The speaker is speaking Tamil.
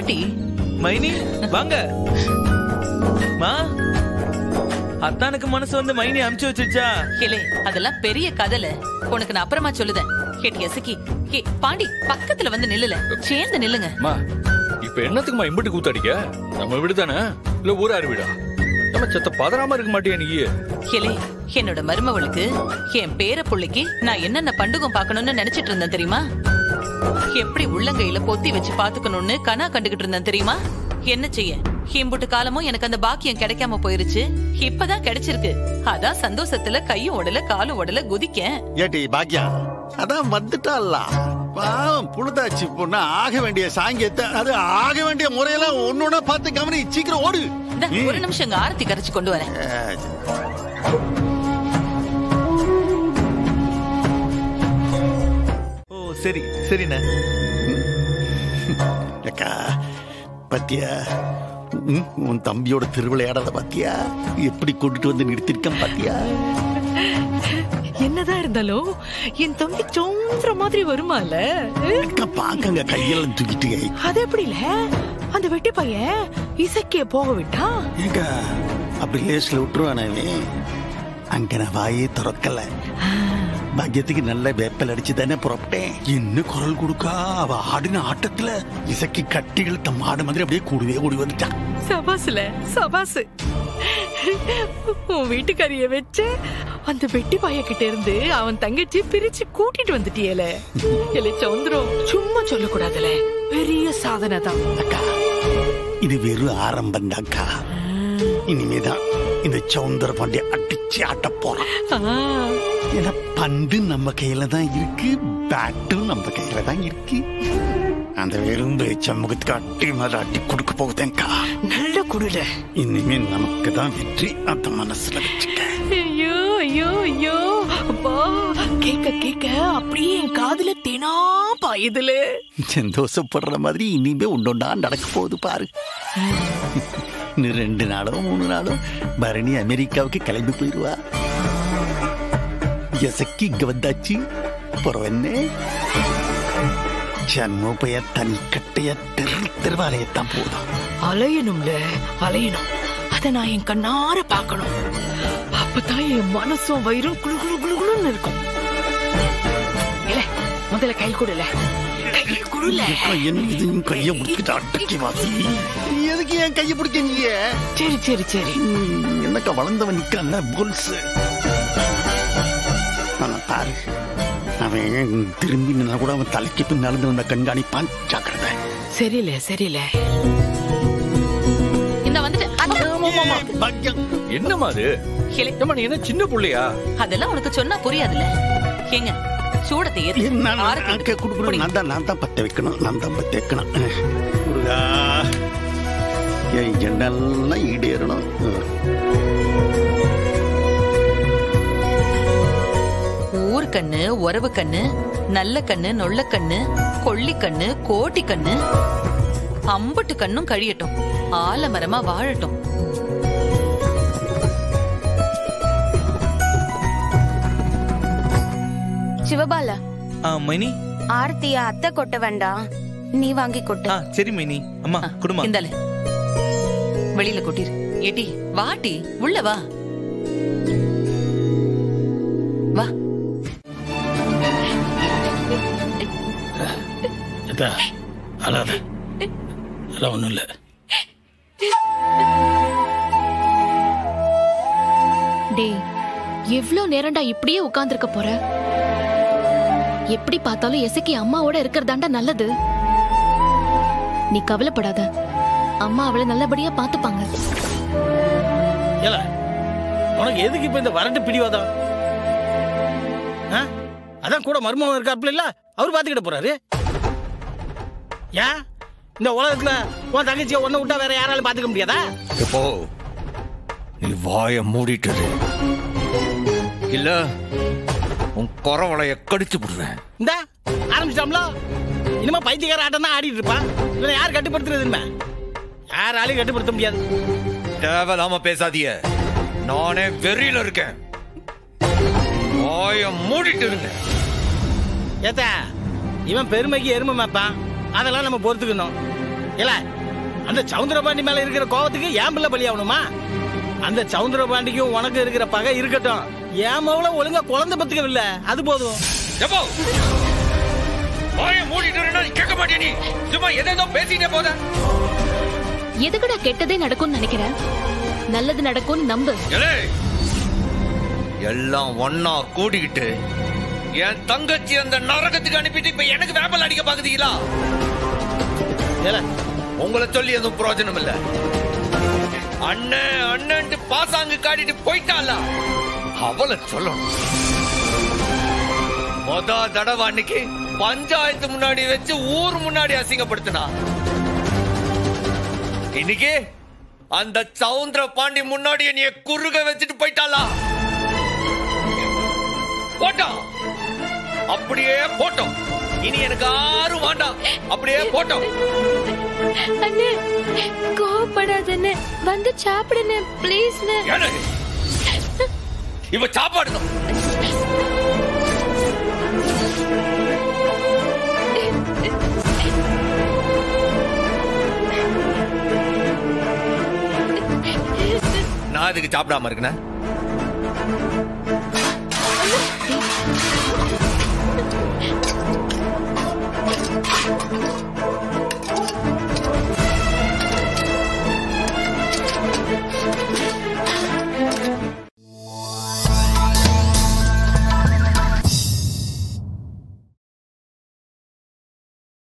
வாட்டி. மைனி வாங்க. மா, அத்தானுக்கு மனசு வந்து மைனி அமுச்சு வச்சுச்சா? இல்லே, அதெல்லாம் பெரிய கதல. உனக்கு நான் அப்புறமா சொல்லுதேன். கேட்டி எசக்கி. பாண்டி பக்கத்துல வந்து நில்லுல. சேர்ந்து நில்லுங்க. இப்ப என்னத்துக்குமா இம்பட்டு கூத்தடிக்க? நம்ம வீடுதானே இல்ல ஊராரு வீடா? நம்ம சத்த பதறாம இருக்க மாட்டியா நீ? இல்லே, என்னோட மருமவளுக்கு என் பேர புள்ளைக்கு நான் என்னென்ன பண்டுகம் பாக்கணும்னு நினைச்சிட்டு இருந்தேன் தெரியுமா? எப்படி உள்ளங்கையில பொத்தி வச்சு பாத்துக்கணும்னு கனா கண்டுகிட்டு இருந்தேன் தெரியுமா? என்ன செய்ய, இம்புட்டு காலமும் எனக்கு அந்த பாக்கியம் கிடைக்காம போயிருச்சு. இப்பதான் கிடைச்சிருக்கு. அதான் சந்தோஷத்துல கையும் உடல காலும் உடல குதிக்க. ஏட்டி பாக்கியம், அதான் வந்துட்டால. பாவம் புழுதாச்சு பொண்ணு. ஆக வேண்டிய சாங்கியத்தை, அது ஆக வேண்டிய முறையெல்லாம் ஒன்னொன்னா பார்த்து கவனி. சீக்கிரம் ஓடு. ஒரு நிமிஷம் ஆரத்தி கரைச்சு கொண்டு வரேன். ஓ சரி சரிண்ணே. அக்கா பத்தியா, உன் தம்பியோட திருவிளையாடத பாத்தியா? எப்படி கொண்டுட்டு வந்து நிறுத்திருக்கேன் பாத்தியா? என்னதான் இருந்தாலும் என் தம்பி சோன்ற மாதிரி வருமால. பாக்கங்க கையெல்லாம் தூக்கிட்டு. அது எப்படில அந்த வெட்டி பையன் இசக்கிய போக விட்டா? ஏங்க அப்படி லேஸ்ல விட்டுருவானே. அங்க நான் வாயே திறக்கல. பாக்கியத்துக்கு நல்ல வேப்பல் அடிச்சு தானே புறப்பட்டேன். என்ன குரல் கொடுக்கா அவ ஆடின ஆட்டத்துல இசக்கி கட்டிகள் தம் ஆடு மாதிரி அப்படியே கூடி வந்துட்டான். சபாசுல சபாசு. உன் வீட்டுக்காரிய வச்ச அந்த வெட்டி பைய கிட்ட இருந்து அவன் தங்கச்சி பிரிச்சு கூட்டிட்டு வந்துட்டியல. சௌந்தரம் சும்மா சொல்ல கூடாதுல, பெரிய சாதனை தான். அக்கா இது வெறும் ஆரம்பம் தான்க்கா. இனிமேதான் இந்த சௌந்தர பாண்டிய அடிச்சு ஆட்ட போறான். ஏன்னா பந்து நம்ம கையில தான் இருக்கு, பேட்டும் நம்ம கையில தான் இருக்கு. அந்த வெறும் சமூகத்துக்கு அட்டி மாதிரி அடி கொடுக்க போகுதேன்க்கா. நல்ல குடுல. இனிமே நமக்கு தான் வெற்றி. அந்த மனசுல வச்சுக்க. ஐயோ ஐயோ ஐயோ அப்பா, கேட்க கேட்க அப்படியே என் காதுல தேனா பாயுதுல. சந்தோஷப்படுற மாதிரி இனிமே ஒன்னொன்னா நடக்க போகுது பாரு. 2 நாளோ 3 நாளோ பரணி அமெரிக்காவுக்கு கிளம்பி போயிருவா. எசக்கி இங்க வந்தாச்சு. புறவன்னே ஜன்மோபய தனி கட்டைய திருவாலயத்தான் போதும். அலையணும்ல, அலையணும். அத நான் என் கண்ணார பாக்கணும். அப்பதான் என் மனசும் வயிறும் குளு குளு குளுன்னு இருக்கும். இல்ல முதல்ல கை கொடுல, கை கொடுல. கைய முடிக்கிட்டு அட்டக்கி வாசி. எதுக்கு என் கைய பிடிக்க? சரி சரி சரி. என்னக்கா வளர்ந்தவன் நிக்க போல்ஸ் பாரு. அவன் திரும்பி நின்னா கூட அவன் தலைக்கு பின்னால வந்த கண்காணிப்பான். ஜாக்கிரதை. சரியில்ல சரியில்ல. இந்த வந்துட்டு என்னமா அது? நீ என்ன சின்ன புள்ளையா? அதெல்லாம் உனக்கு சொன்னா புரியாதுல்ல. ஏங்க சூடத்தை நான் தான் பத்த வைக்கணும். நான் தான் பத்த வைக்கணும். என் எண்ணெல்லாம் ஈடேறணும். ஊர் கண்ணு, உறவு கண்ணு, நல்ல கண்ணு, நொல்ல கண்ணு, கொள்ளி கண்ணு, கோட்டி கண்ணு, அம்பட்டு கண்ணும் கழியட்டும். ஆலமரமா வாழட்டும். சிவபாலா, மைனி ஆர்த்தியா அத்தை கொட்ட வேண்டாம், நீ வாங்கி கொட்டு. சரி மைனி. அம்மா குடுமா. இந்தால வெளியில கொட்டிரு. ஏட்டி வாட்டி உள்ள வா வா. அழாத, அதெல்லாம் ஒண்ணும் இல்ல. டேய், எவ்வளவு நேரம்டா இப்படியே உட்கார்ந்திருக்க போற? எப்படி பார்த்தாலும் எசக்கி அம்மாவோட இருக்கிறதாண்டா நல்லது. நீ கவலைப்படாத, அம்மா அவளை நல்லபடியா பாத்துப்பாங்க. உனக்கு எதுக்கு இப்ப இந்த வரட்டு பிடிவாதம்? அதான் கூட மர்மம் இருக்காப்ல இல்ல, அவரு பாத்துக்கிட்ட போறாரு. ஏன் இந்த உலகத்துல உன் தங்கச்சியை ஒண்ணு விட்டா வேற யாராலும் பாத்துக்க முடியாதா? இப்போ நீ வாய மூடிட்டது இல்ல, உன் குறவளைய கடிச்சு போடுவேன். இந்த ஆரம்பிச்சிட்டாம்ல, இனிமே பைத்தியக்கார ஆட்டம் தான் ஆடிட்டு இருப்பான். இவனை யார் கட்டுப்படுத்துறது? யாராலையும் கட்டுப்படுத்த முடியாது. தேவையில்லாம பேசாதீங்க, நானே வெறியில இருக்கேன். வாய மூடிட்டு இருங்க. ஏத்தா, இவன் பெருமைக்கு எருமை மேப்பான், அதெல்லாம் நம்ம பொறுத்துக்கணும். இல்ல அந்த சவுந்தரபாண்டி மேல இருக்கிற கோவத்துக்கு ஏன் பிள்ளை பலியாகணுமா? அந்த சவுந்தரபாண்டிக்கும் உனக்கு இருக்கிற பகை இருக்கட்டும். ஏன் மவள ஒழுங்கா குழந்தை பத்துக்கவில்ல, அது போதும். கேட்க மாட்டே நீ, சும்மா எதோ பேசிட்டே போத. எதுக்குடா கெட்டதே நடக்கும்னு நினைக்கிறேன்? நல்லது நடக்கும்னு நம்பு. எல்லாம் ஒன்னா கூடிக்கிட்டு என் தங்கச்சி அந்த நரகத்துக்கு அனுப்பிட்டு இப்ப எனக்கு வேப்பல் அடிக்க பாக்குறீங்களா? உங்களை சொல்லி எதுவும் பிரயோஜனம் இல்ல. அண்ணன் அண்ணன் பாசாங்கு காட்டிட்டு போயிட்டால, அவளை சொல்லணும். மொத தடவை அன்னைக்கு பஞ்சாயத்து முன்னாடி வச்சு ஊர் முன்னாடி அசிங்கப்படுத்தினா, இன்னைக்கு அந்த சவுந்தர பாண்டி முன்னாடி நீ குறுக வச்சுட்டு போயிட்டாளா? போட்டோம், அப்படியே போட்டோம். இனி எனக்கு யாரும் வேண்டாம், அப்படியே போட்டோம். அண்ணே கோபப்படாதண்ணே, வந்து சாப்பிடுண்ணே ப்ளீஸ். இவ சாப்பாடுதான். நான் அதுக்கு சாப்பிடாம இருக்கேன்.